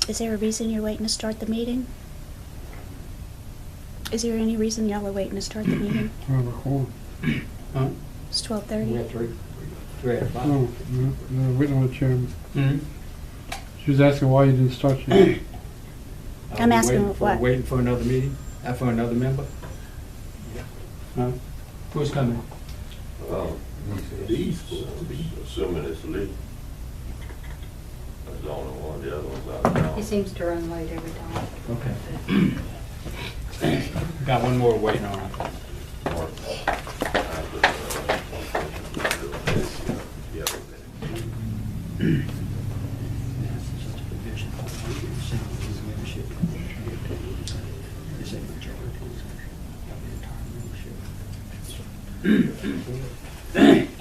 Is there a reason you're waiting to start the meeting? Is there any reason y'all are waiting to start the meeting? Huh? It's We 12:30. had three at 5. No, waiting on the chairman. Mm-hmm. She was asking why you didn't start yet. I'm asking what? Waiting for another meeting? For another member? Huh? Who's coming? These assuming it's Lee. That's the only one, the other one's out of town. He seems to run late every time. Okay. Got one more waiting on.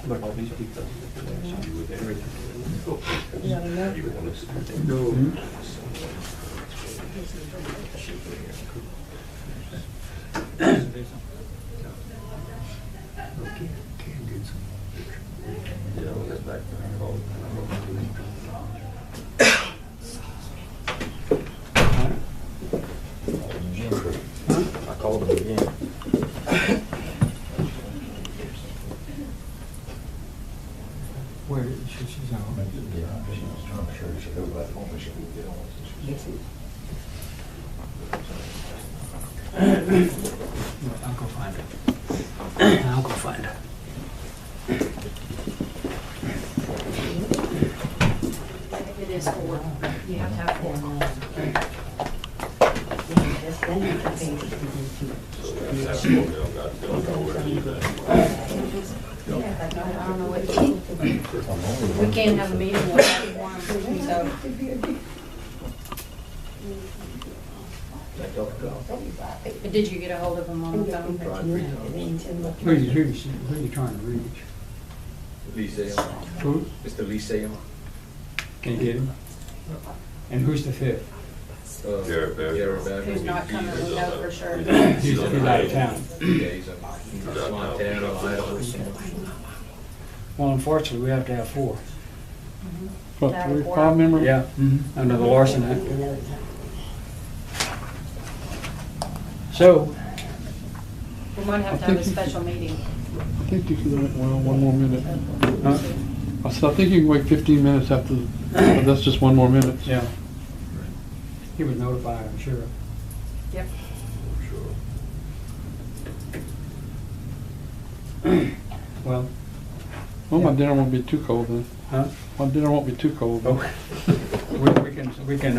But all these people, I called him again. where she's out. I'll go find her. I'll go find her. It is 4. You have to have 4. I don't know what we can't have a meeting without one, so. Did you get a hold of him on the phone? Who are you trying to reach? Rezone. Who? Mr. Rezone. Can you get him? And who's the fifth? Jobert. Who's not coming, we know for sure. He's out of town. Yeah, he's in Montana, Idaho. Well, unfortunately, we have to have 4. What, 3, 5 members? Yeah, under the Larson Act. So, We might have to have a special meeting. I think you can wait, well, one more minute. huh? I think you can wait 15 minutes after, but that's just one more minute. Yeah. He was notified, I'm sure. Yep. Well, Well, my dinner won't be too cold then. huh? My dinner won't be too cold. Oh, we can,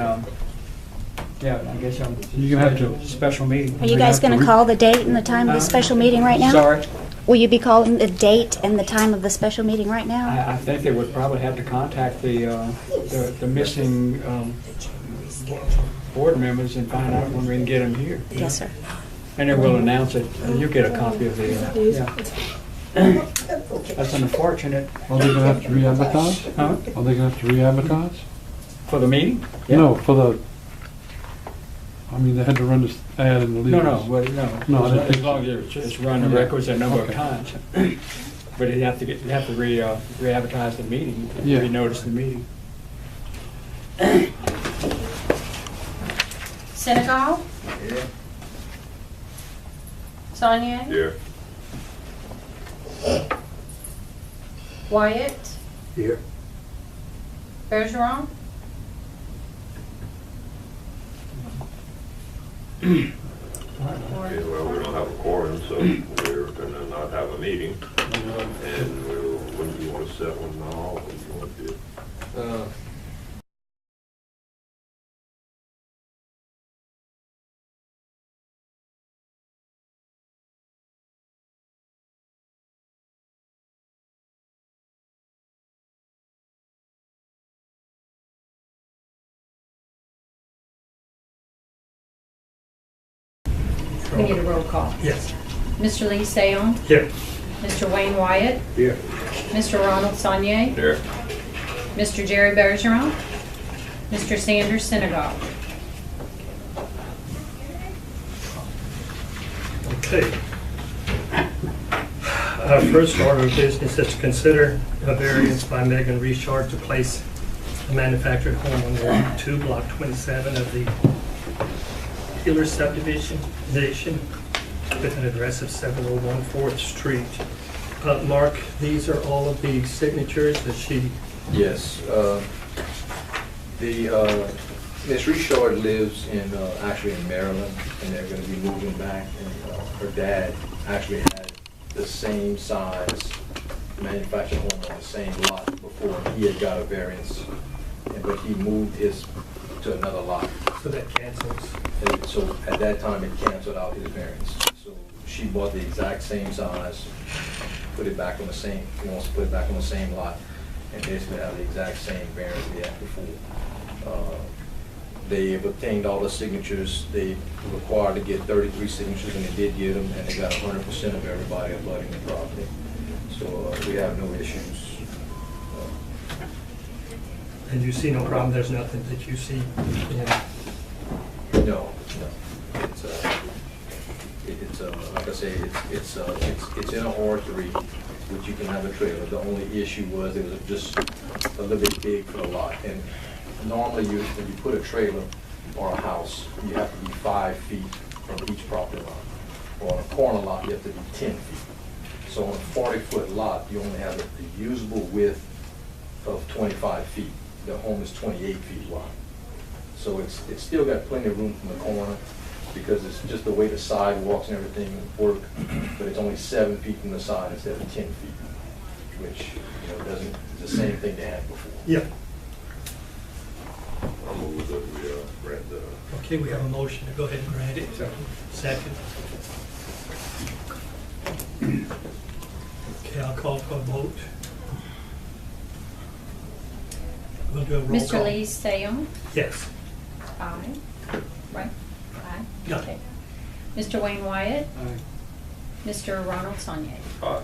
yeah, I guess You can have to- special meeting. Are you guys going to call the date and the time of the special meeting right now? Sorry, Will you be calling the date and the time of the special meeting right now? I think they would probably have to contact the missing board members and find out when we can get them here. Yes, sir. And then we'll announce it, and you'll get a copy of the, yeah. That's unfortunate. Are they gonna have to re-advertise? Huh? Are they gonna have to re-advertise? For the meeting? Yeah. No, for the, I mean, they had to run this ad in the leaders. No, well, No, I didn't as think long as it's run the records a number of Okay. times. But you have to re-advertise the meeting, Yeah. re-notice the meeting. Senegal? Yeah. Sonia? Here. Wyatt? Here. Bergeron? Okay, well, we don't have a quorum, so we're gonna not have a meeting. And when do you want to set one now? When do you want to? We need a roll call. Yes. Mr. Lee Seon? Here. Mr. Wayne Wyatt? Here. Mr. Ronald Saunier? Here. Mr. Jerry Bergeron? Mr. Sanders Senegal? Okay. First order of business is to consider a variance by Megan Richard to place a manufactured home on Ward 2, Block 27 of the Hiller subdivision with an address of 701 4th Street. Mark, these are all of the signatures that she... Yes. Ms. Richard lives actually in Maryland, and they're going to be moving back. And her dad actually had the same size manufactured home on the same lot before. He had got a variance, but he moved his to another lot. So that cancels. And so at that time, it canceled out his variance. So she bought the exact same size, put it back on the same. He wants to put it back on the same lot, and basically have the exact same variance they had before. They have obtained all the signatures. They were required to get 33 signatures, and they did get them, and they got 100% of everybody abutting the property. So we have no issues. And you see no problem, there's nothing that you see? No. It's like I say, it's in a R3, which you can have a trailer. The only issue was it was just a little bit big for the lot. And normally when you put a trailer or a house, you have to be 5 feet from each property line. Or on a corner lot, you have to be 10 feet. So on a 40-foot lot, you only have a usable width of 25 feet. The home is 28 feet wide. So it's still got plenty of room from the corner because it's just the way the sidewalks and everything work, but it's only 7 feet from the side instead of 10 feet, which doesn't, it's the same thing they had before. Yeah. I'll move that we grant the. Okay, we have a motion to go ahead and grant it. Second. Okay, I'll call for a vote. We'll do a roll call. Mr. Lee Sayum? Yes. Aye. Right? Aye? Yeah. Okay. Mr. Wayne Wyatt? Aye. Mr. Ronald Saunier? Aye.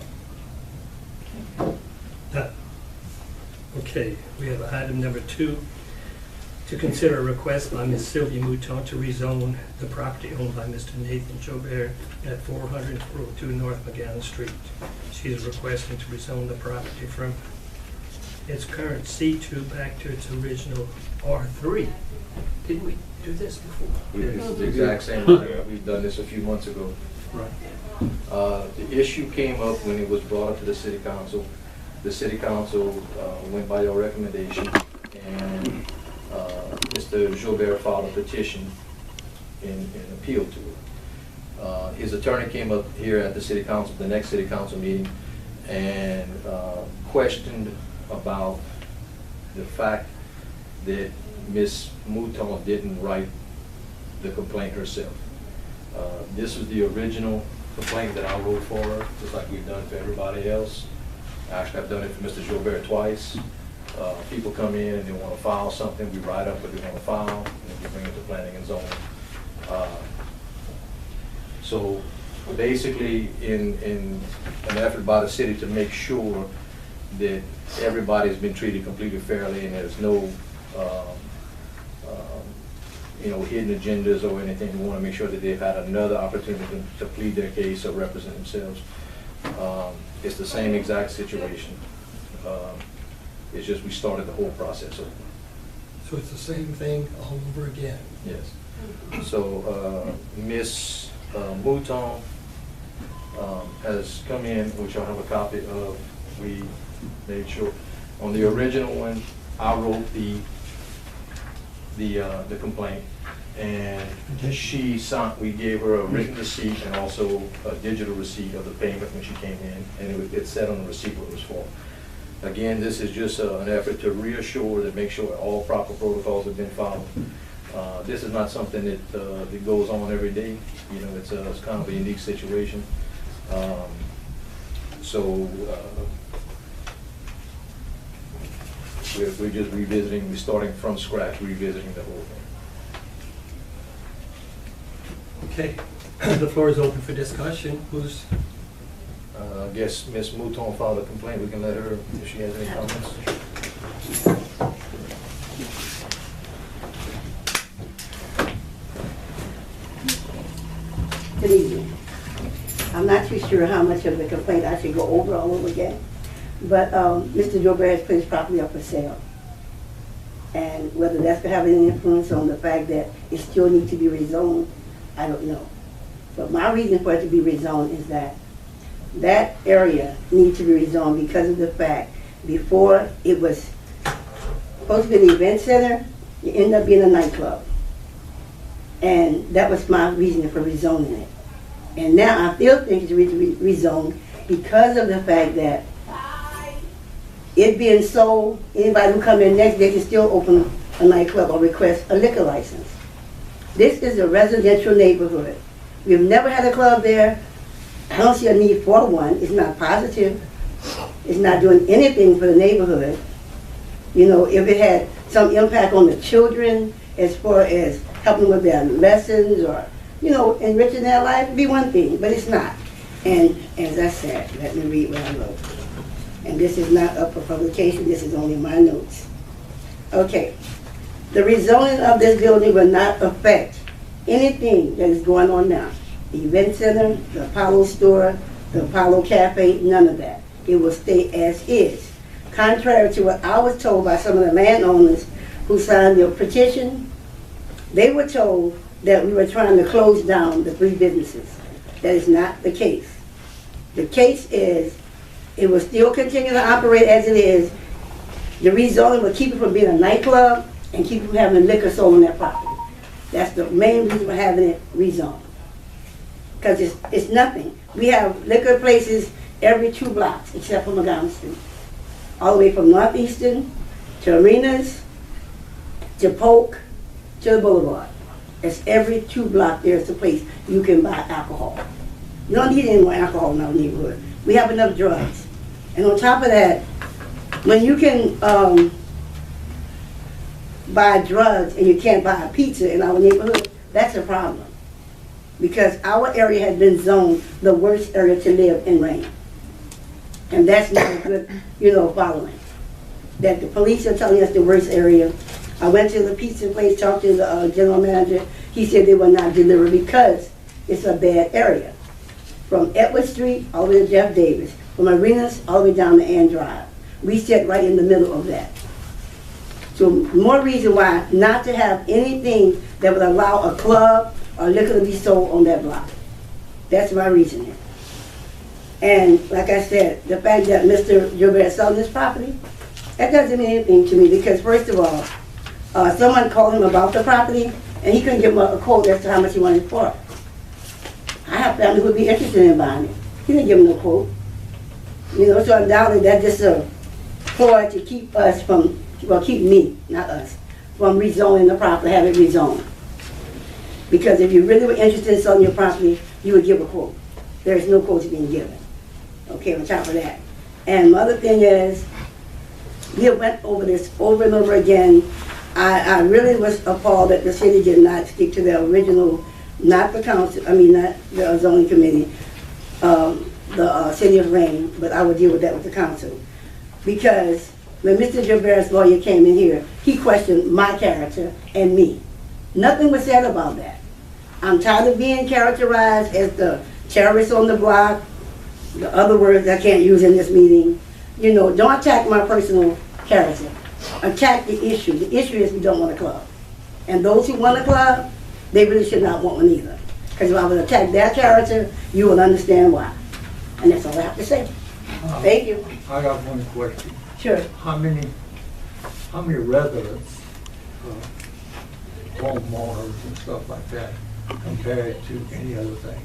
Okay, we have item number 2, to consider a request by Ms. Sylvia Mouton to rezone the property owned by Mr. Nathan Jobert at 402 North McGowan Street. She is requesting to rezone the property from its current C2 back to its original R3. Didn't we do this before? It's the exact same line. We've done this a few months ago. Right. The issue came up when it was brought up to the city council. The city council went by your recommendation, and Mr. Jobert filed a petition and appealed to it. His attorney came up here at the city council, the next city council meeting, and questioned about the fact that Ms. Mouton didn't write the complaint herself. This was the original complaint that I wrote for her, just like we've done for everybody else. Actually, I've done it for Mr. Jobert twice. People come in and they want to file something, we write up what they want to file, and then we bring it to planning and zoning. So basically, in an effort by the city to make sure that everybody's been treated completely fairly and there's no hidden agendas or anything, we want to make sure that they've had another opportunity to plead their case or represent themselves. It's the same exact situation. It's just we started the whole process over. So it's the same thing all over again? Yes. So Ms. Mouton has come in, which I have a copy of. We made sure on the original one, I wrote the complaint, and she signed. We gave her a written receipt and also a digital receipt of the payment when she came in, and it said on the receipt what it was for. Again, this is just an effort to reassure, to make sure all proper protocols have been followed. This is not something that goes on every day. It's kind of a unique situation. We're just revisiting, we're starting from scratch, revisiting the whole thing. Okay, the floor is open for discussion. Who's? I guess Ms. Mouton filed a complaint. We can let her, if she has any comments. Good evening. I'm not too sure how much of the complaint I should go over all over again, but Mr. Jobert has put his property up for sale. And whether that's gonna have any influence on the fact that it still needs to be rezoned, I don't know. But my reason for it to be rezoned is that that area needs to be rezoned because of the fact before it was supposed to be an event center, it ended up being a nightclub. And that was my reason for rezoning it. And now I still think it's rezoned because of the fact that it being sold, anybody who come in next, they can still open a nightclub or request a liquor license. This is a residential neighborhood. We've never had a club there. I don't see a need for one. It's not positive. It's not doing anything for the neighborhood. You know, if it had some impact on the children as far as helping with their lessons or, you know, enriching their life, it'd be one thing, but it's not. And as I said, let me read what I wrote. And this is not up for publication, this is only my notes. Okay. The rezoning of this building will not affect anything that is going on now. The event center, the Apollo store, the Apollo Cafe, none of that. It will stay as is. Contrary to what I was told by some of the landowners who signed the petition, they were told that we were trying to close down the 3 businesses. That is not the case. The case is it will still continue to operate as it is. The rezoning will keep it from being a nightclub and keep it from having liquor sold on their property. That's the main reason for having it rezoned. Because it's nothing. We have liquor places every 2 blocks except for McGowan Street. All the way from Northeastern to Arenas to Polk to the Boulevard. It's every 2 blocks there's a place you can buy alcohol. You don't need any more alcohol in our neighborhood. We have enough drugs. And on top of that, when you can buy drugs and you can't buy a pizza in our neighborhood, that's a problem. Because our area has been zoned the worst area to live in Rayne. And that's not a good, you know, following. That the police are telling us the worst area. I went to the pizza place, talked to the general manager. He said they will not deliver because it's a bad area. From Edward Street all the way to Jeff Davis, from Arenas all the way down to Ann Drive. We sit right in the middle of that. So more reason why not to have anything that would allow a club or liquor to be sold on that block. That's my reasoning. And like I said, the fact that Mr. Jobert is selling this property, that doesn't mean anything to me because first of all, someone called him about the property and he couldn't give him a quote as to how much he wanted for it. I have family who would be interested in buying it. He didn't give him no quote. You know, so undoubtedly that's just a ploy to keep us from, well, keep me, not us, from rezoning the property, have it rezoned. Because if you really were interested in selling your property, you would give a quote. There is no quotes being given. Okay, on top of that. And the other thing is, we have went over this over and over again. I really was appalled that the city did not stick to their original, not the council, I mean not the zoning committee, the city of Rayne, but I would deal with that with the council. Because when Mr. Jobert's lawyer came in here, he questioned my character and me. Nothing was said about that. I'm tired of being characterized as the terrorist on the block, the other words I can't use in this meeting. You know, don't attack my personal character. Attack the issue. The issue is we don't want a club. And those who want a club, they really should not want one either. Because if I would attack their character, you will understand why. And that's all I have to say. Thank you. I got one question. Sure. How many residents, homeowners and stuff like that, compared to any other thing?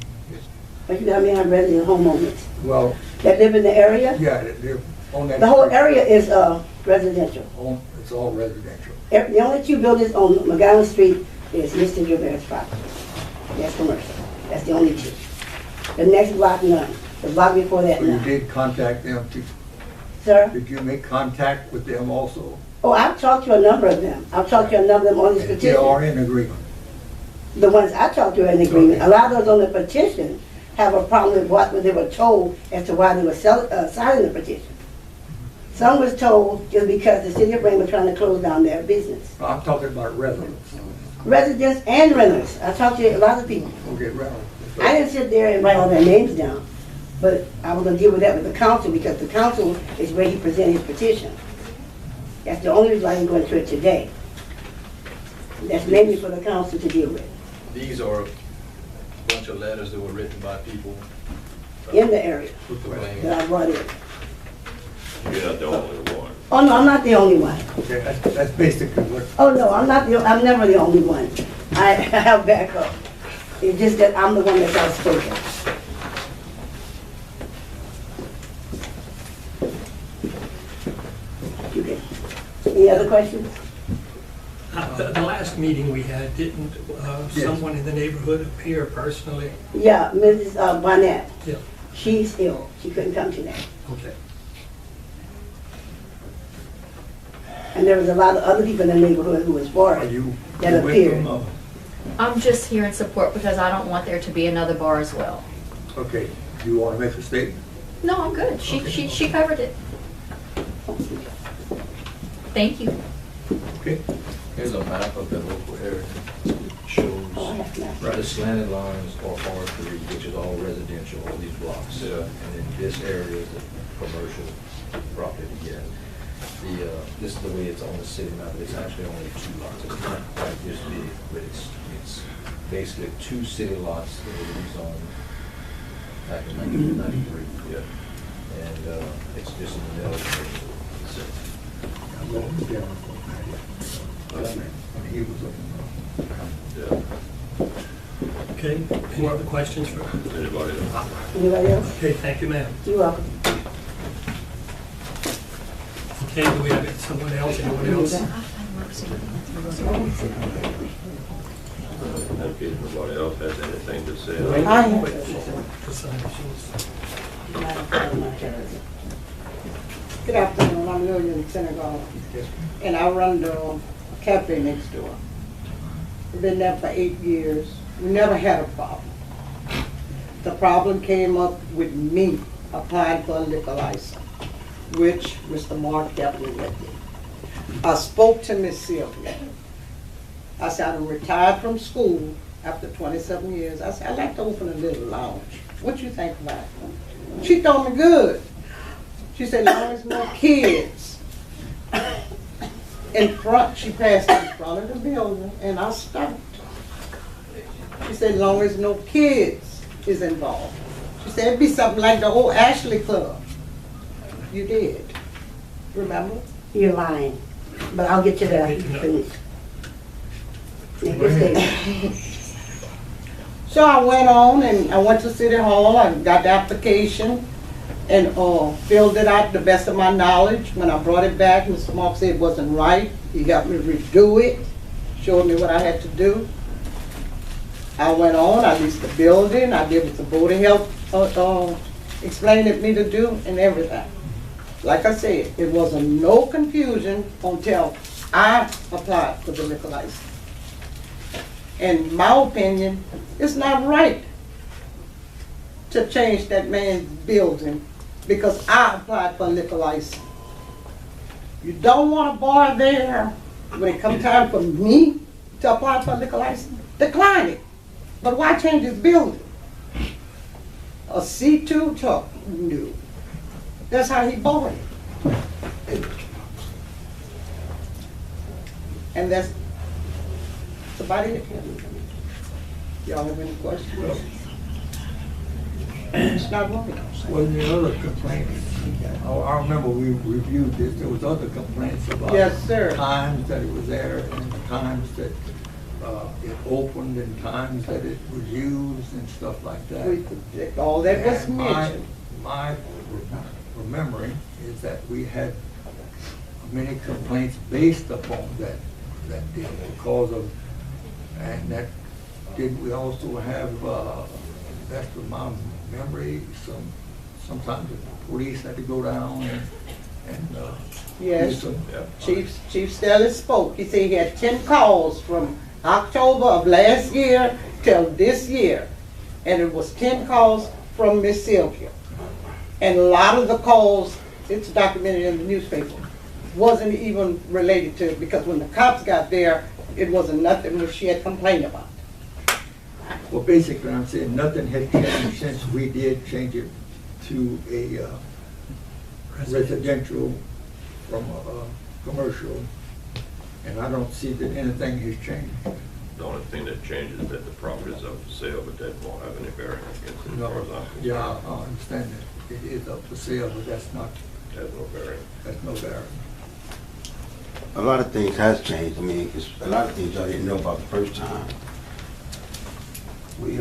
But you know how many resident homeowners Well, that live in the area? yeah, they're on that. The whole street. area is residential. It's all residential. The only 2 buildings on McGowan Street is Mr. Jobert's property. That's commercial. That's the only 2. The next block, none. The block before that, So you none. did contact them, Sir? did you make contact with them also? Oh, I've talked to a number of them. I've talked to a number of them on this And they are petition. in agreement? The ones I talked to are in agreement. Okay. A lot of those on the petition have a problem with what they were told as to why they were signing the petition. Some was told just because the city of Rayne was trying to close down their business. I'm talking about residents. Residents and renters. I talked to a lot of people. Okay, residents. I didn't sit there and write all their names down, but I was going to deal with that with the council because the council is where he presented his petition. That's the only reason I didn't go into it today. That's mainly for the council to deal with, These are a bunch of letters that were written by people. in the area complaining. that I brought in. You're not the only one. Oh, no, I'm not the only one. Okay, that's basically what, Oh, no, I'm never the only one. I have backup. It's just that I'm the one that's outspoken. Okay. Any other questions? The last meeting we had, didn't someone in the neighborhood appear personally? Yeah, Mrs. Barnett, Yeah. she's ill. She couldn't come today. Okay. And there was a lot of other people in the neighborhood who was for are it. you That with appeared. them? I'm just here in support because I don't want there to be another bar as well. Okay, do you want to make a statement? No, I'm good. She covered it. Thank you. Okay. Here's a map of the local area. Shows Oh, I have not. the slanted lines are R3, which is all residential, all these blocks. And then this area is the commercial property again. This is the way it's on the city map, but it's actually only 2 lots. It's not quite this big, but it's basically 2 city lots that were rezoned back in 1993. Yeah. And it's just in the middle of the city. I'm going to get him. He was looking. Yeah. Okay, any other questions for? Anybody else? Anybody else? Okay, thank you, ma'am. You're welcome. Okay, do we have someone else, anyone else? If nobody else has anything to say. I have. Good afternoon, I'm Lillian Senegal, and I run the cafe next door. I've been there for 8 years. We never had a problem. The problem came up with me applying for a liquor license, which Mr. Mark helped me with. I spoke to Miss Sylvia. I said, I'm retired from school after 27 years. I said, I'd like to open a little lounge. What you think about it? She told me good. She said, as long as no kids. In front, she passed in front of the building, and I stopped. She said, as long as no kids is involved. She said, it'd be something like the old Ashley Club. You did. Remember? You're lying, but I'll get you there. Finish. Make your statement. So I went on and I went to City Hall, I got the application and filled it out to the best of my knowledge. When I brought it back, Mr. Mark said it wasn't right. He helped me redo it, showed me what I had to do. I went on, I leased the building, I did what the Board of Health explained it me to do and everything. Like I said, it wasn't no confusion until I applied for the liquor license. In my opinion, it's not right to change that man's building because I applied for a liquor license. You don't want a bar there. When it comes time for me to apply for a liquor license, decline it. But why change his building? A C2 truck, no. That's how he bought it. And that's about it. Y'all have any questions? It's not right. Was there other complaints? Oh, I remember we reviewed this, there was other complaints about Yes, sir. times that it was there and times that it opened and times that it was used and stuff like that. All that was And mentioned. my remembering is that we had many complaints based upon that deal because of, and that, did we also have, that's from my memory, sometimes the police had to go down and Yes, do some- Chief Stelly spoke. He said he had 10 calls from October of last year till this year. And it was 10 calls from Miss Sylvia. And a lot of the calls, it's documented in the newspaper, wasn't even related to it because when the cops got there, it wasn't nothing that she had complained about. Well, basically, I'm saying nothing has changed since we did change it to a residential from a commercial. And I don't see that anything has changed. The only thing that changes is that the property is up for sale, but that won't have any bearing against it as far as I'm concerned. Yeah, I understand that. It is up for sale, but that's not, Has no bearing. that's no bearing. A lot of things has changed. I mean, 'cause a lot of things y'all didn't know about the first time. We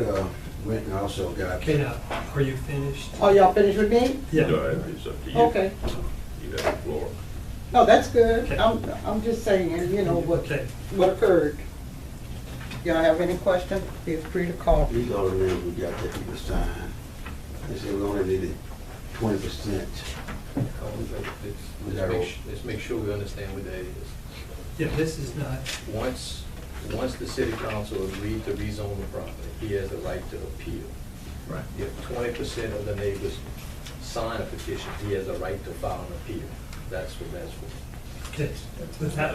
went and also got. Okay, now, are you finished? Oh, y'all finished with me? Yeah. No, it's up to you. Okay. You have the floor. No, that's good. Okay. I'm just saying, you know, Okay. what occurred. Y'all have any questions? Feel free to call. These are the names we got that people signed. They said we only needed 20%. Let's make sure we understand what that is. Yeah, this is not, Once the city council agreed to rezone the property, he has the right to appeal. Right. If 20% of the neighbors sign a petition, he has a right to file an appeal. That's what that's for. okay,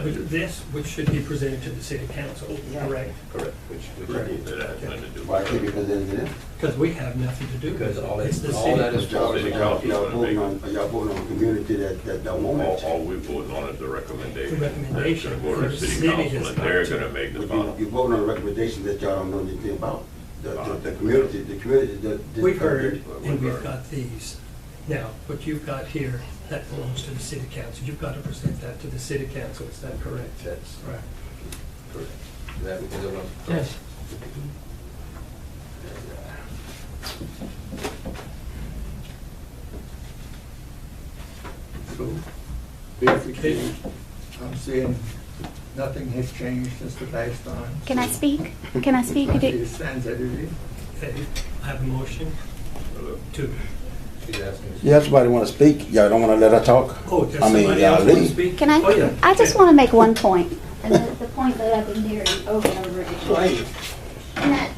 with this, which should be presented to the city council, correct? Correct. Which Correct. he did. That has nothing to do Why with can't we it. present it to them? Because we have nothing to do with Because it. all It's the all that city. is Y'all, for city y'all council. voting on a community that don't want it. All we voting on is the recommendation. The recommendation. That's gonna go to the The city city council, has and got they're to- gonna make the But final. you voting on a recommendation that y'all don't know anything about. The community, We've heard, and we've got these. Now, what you've got here, that belongs to the city council. You've got to present that to the city council, is that correct? That's Right. correct. Is that what? Yes. So basically, I'm saying nothing has changed since the last time. Can I speak? Can I speak? It stands as it is. Okay, I have a motion to, She's asking. Yeah, somebody want to speak? Y'all don't want to let her talk? oh, does I mean, somebody y'all else want to leave. speak? Can I? Oh, yeah. I just want to make one point, and the point that I've been hearing over and over again. Right. And that,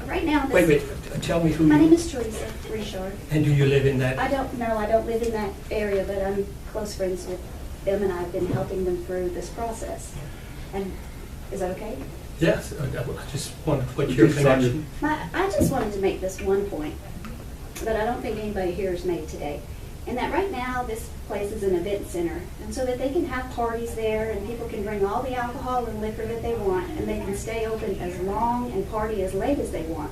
right now, Wait, this, tell me who my name you, is Teresa Richard. and do you live in that? I don't live in that area, but I'm close friends with them, and I've been helping them through this process. And is that okay? Yes, I just want to put your connection. I just wanted to make this one point that I don't think anybody here has made today. And that right now, this place is an event center. And so that they can have parties there and people can bring all the alcohol and liquor that they want and they can stay open as long and party as late as they want.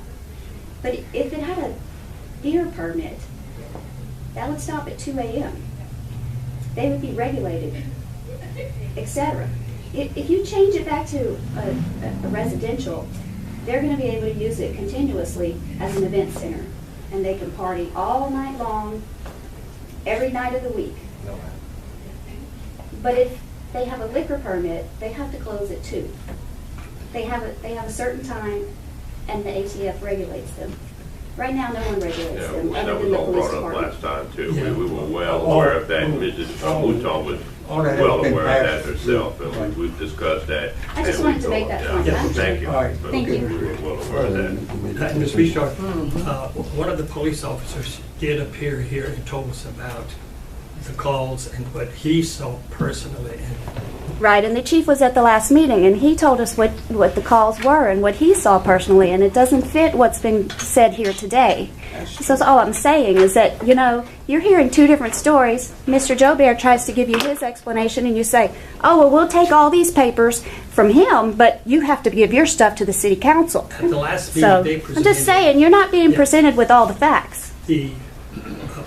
But if it had a beer permit, that would stop at 2 a.m. They would be regulated, etc. If you change it back to a residential, they're going to be able to use it continuously as an event center. And they can party all night long, every night of the week. No. But if they have a liquor permit, they have to close at 2. They have a certain time, and the ATF regulates them. Right now, no one regulates Yeah, them, that other was than the all police brought up department. last time too. Yeah. We were well aware of that. Mrs. Mouton was All that has well been aware of that passed. herself, and we've discussed that. I just and wanted we to make told- that yeah, point. Yeah. Thank you. All right. Thank you. We were well aware of that. Ms. Richard, one of the police officers did appear here and told us about the calls and what he saw personally. And Right, and the chief was at the last meeting, and he told us what the calls were and what he saw personally, and it doesn't fit what's been said here today. So that's all I'm saying is that, you know, you're hearing two different stories. Mr. Jobert tries to give you his explanation, and you say, oh, well, we'll take all these papers from him, but you have to give your stuff to the city council. At the last So, meeting, they I'm just presented, saying, you're not being Yeah. presented with all the facts. the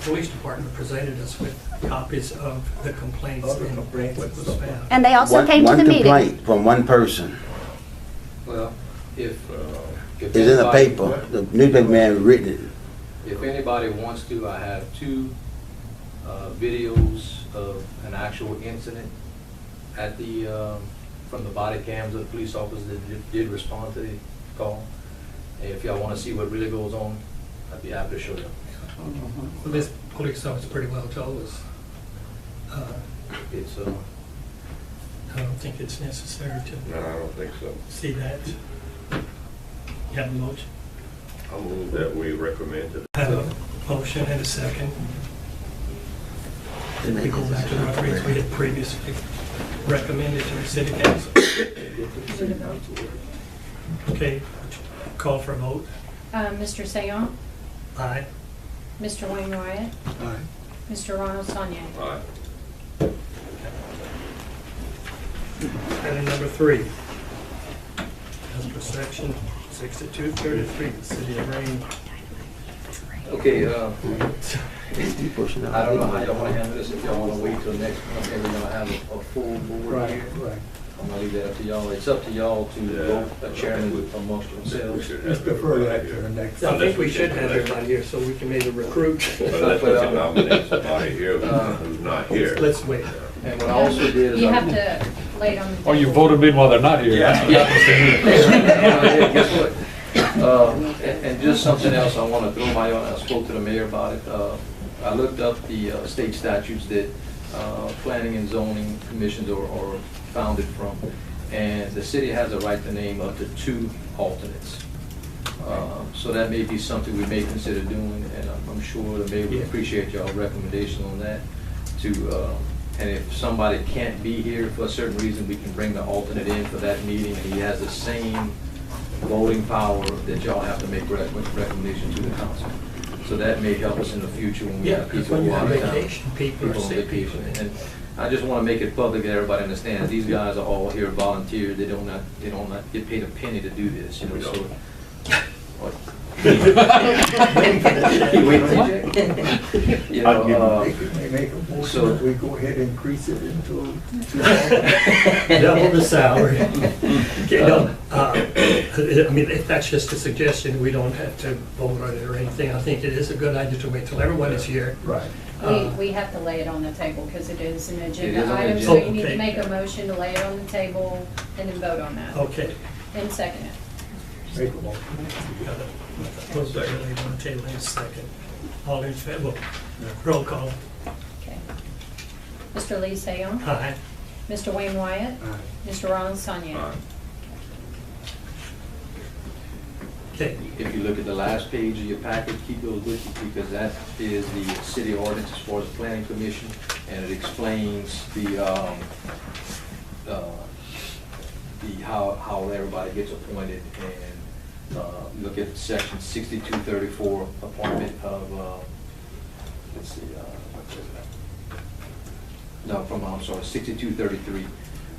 police department presented us with copies of the complaints Of the and complaints. what was found. And they also came to the One meeting. complaint from one person Well, if is in the anybody- paper. The newspaper man written it. If anybody wants to, I have 2 videos of an actual incident at the, from the body cams of the police officers that did respond to the call. And if y'all want to see what really goes on, I'd be happy to show you. Well, this police officer pretty well told us. It's, I don't think it's necessary No, I don't think so. to see that. You have a motion? I move that we recommend to Have a motion and a second. Because to what we had previously recommended to the city council. Okay, call for a vote. Mr. Sayon, Aye. Mr. Wayne Wyatt, All right. Mr. Ronald Sonnier. Aye. Item number 3. As per section 6233, the city of Rayne. Okay, I don't know how y'all wanna handle this, if y'all wanna wait till next month, and we're gonna have a full board here. Right. I'm gonna leave that up to y'all. It's up to y'all to vote a chairman amongst themselves. Let's defer that to the next. I think we should have everybody here so we can maybe recruit. Let's nominate somebody here who's not here. Let's wait. And what I also did is. You have to lay it on the table. Oh, you voted them in while they're not here. Yeah. Guess what? And just something else I want to throw by on, I spoke to the mayor about it. I looked up the state statutes that planning and zoning commissions are founded from, and the city has a right to name up to 2 alternates. So that may be something we may consider doing, and I'm sure the mayor would appreciate y'all's recommendation on that. And if somebody can't be here for a certain reason, we can bring the alternate in for that meeting, and he has the same voting power that y'all have to make recommendations to the council. So that may help us in the future when we have people when who you are have out of town. vacation, people are on sick vacation. people. And I just want to make it public that everybody understands, these guys are all here volunteers, they don't not get paid a penny to do this, you know, so. What? You waiting for the check? You know, They make a motion so- that we go ahead and increase it into. Double the salary. Okay, I mean, if that's just a suggestion, we don't have to vote on it or anything. I think it is a good idea to wait till everyone is here. Right. We have to lay it on the table because it is an It is agenda on the item, so agenda. you need Okay. to make a motion to lay it on the table and then vote on that. Okay. And second it. Make a motion. Those are laid on the table in a second. All in favor? Roll call. Okay. Mr. Lee Sayon, Aye. Mr. Wayne Wyatt, Aye. Mr. Ronald Sonny. Okay. If you look at the last page of your packet, keep those with you, because that is the city ordinance as far as the planning commission, and it explains how everybody gets appointed, and look at section 6234, appointment of, let's see, what is that? No, I'm sorry, 6233.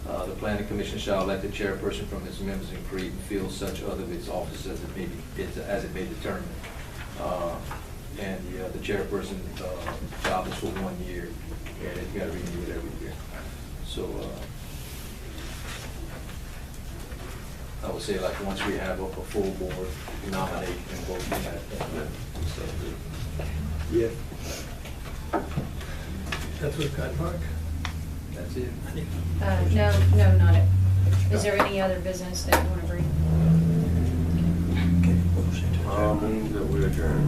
The planning commission shall elect the chairperson from its members and create and fill such other of its offices as it may determine. And the chairperson job is for 1 year, and you got to renew it every year. So I would say, like, once we have a full board, nominate and vote for that. Yeah. That's what we've got, Mark. That's it. No, not it. Is there any other business that you want to bring? Okay. Motion to adjourn. Move that we adjourn.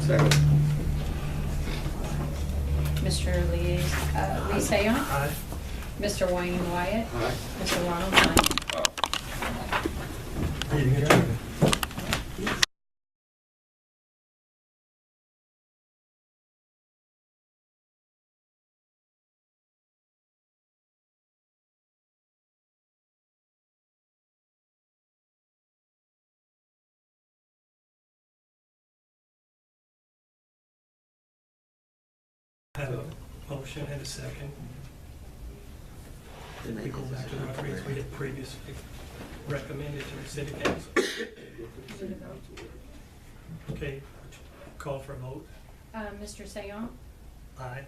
Second. Mr. Lee Sayon, Aye. Mr. Wayne Wyatt, Aye. Mr. Ronald Sonny. Meeting adjourned. Have a motion and a second. We go back to what we had previously recommended to the city council. Okay, call for a vote. Mr. Sayon, Aye.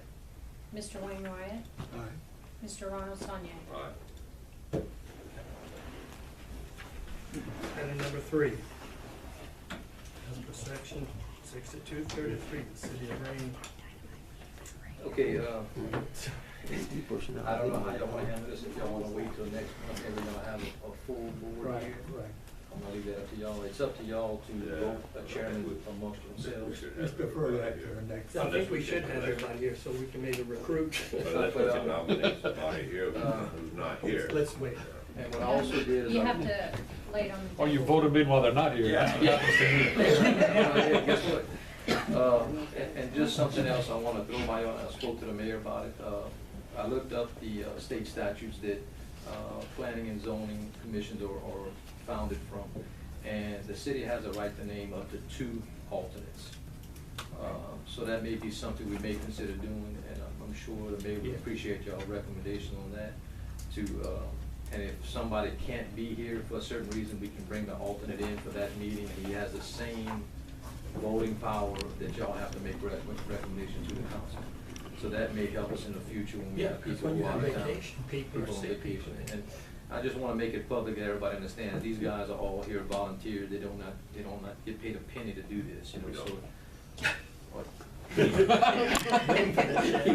Mr. Wayne Wyatt, Aye. Mr. Ronald Sonny. Aye. Item number 3. As per section 6233, the city of Rayne. Okay, I don't know how y'all want to handle this, if y'all want to wait till next month, and we're going to have a full board here. Right. I'm going to leave that up to y'all. It's up to y'all to vote a chairman amongst themselves. Let's defer that to the next. I think we should have everybody here so we can maybe recruit. Let's nominate somebody here who's not here. Let's wait. And what I also did is. You have to lay it on the table. Oh, you voted them in while they're not here. Guess what? And just something else I want to throw by on, I spoke to the mayor about it. I looked up the state statutes that planning and zoning commissions are founded from, and the city has a right to name up to 2 alternates. So that may be something we may consider doing, and I'm sure the mayor would appreciate y'all's recommendation on that, and if somebody can't be here for a certain reason, we can bring the alternate in for that meeting, and he has the same voting power that y'all have to make recommendations to the council. So that may help us in the future when we Yeah, have because people when who you are have out of town. vacation, people are People on sick. vacation. And I just want to make it public that everybody understands, these guys are all here volunteers, they don't not get paid a penny to do this, you know, so. What? You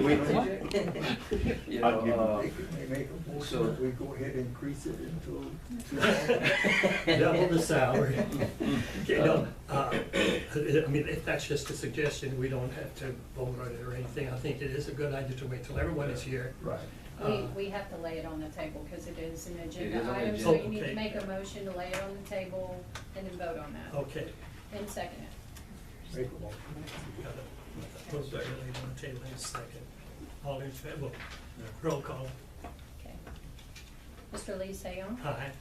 waiting, TJ? You know, They could make a motion so- that we go ahead and increase it into. Double the salary. Okay, no, I mean, if that's just a suggestion, we don't have to vote on it or anything. I think it is a good idea to wait till everyone is here. Right. We have to lay it on the table because it is an It is agenda on the item, so agenda. you need Okay. to make a motion to lay it on the table and then vote on that. Okay. And second it. Make a motion. Got it. We'll better lay it on the table in a second. All in favor, roll call. Okay. Mr. Lee Sayon, Aye.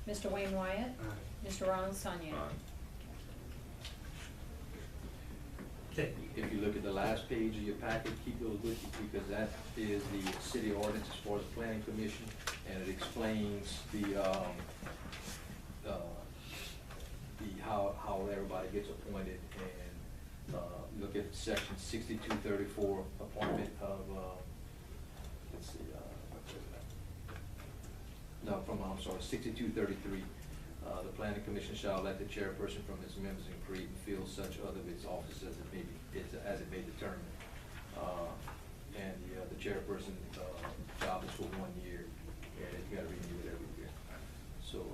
Mr. Wayne Wyatt, Aye. Mr. Ronald Sonnier. Okay, If you look at the last page of your packet, keep those with you, because that is the city ordinance as far as the planning commission, and it explains how everybody gets appointed, and look at section 6234, appointment of, let's see, what was that? No, I'm sorry, 6233. The planning commission shall elect the chairperson from its members and create and fill such other of its offices as it may determine. And the chairperson job is for 1 year, and you gotta renew it every year. So,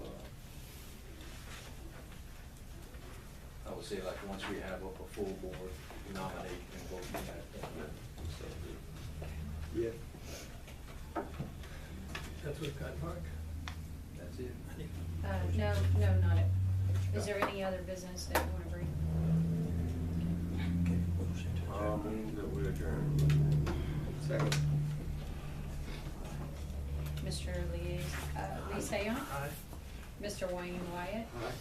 I would say like once we have a full board, nominate and vote for that. So, Yeah. that's what we've got, Mark. that's it. No, not it. Is there any other business that you want to bring? Okay, motion to adjourn. Move that we adjourn. Second. Mr. Lee Sayon, Aye. Mr. Wayne Wyatt, Aye.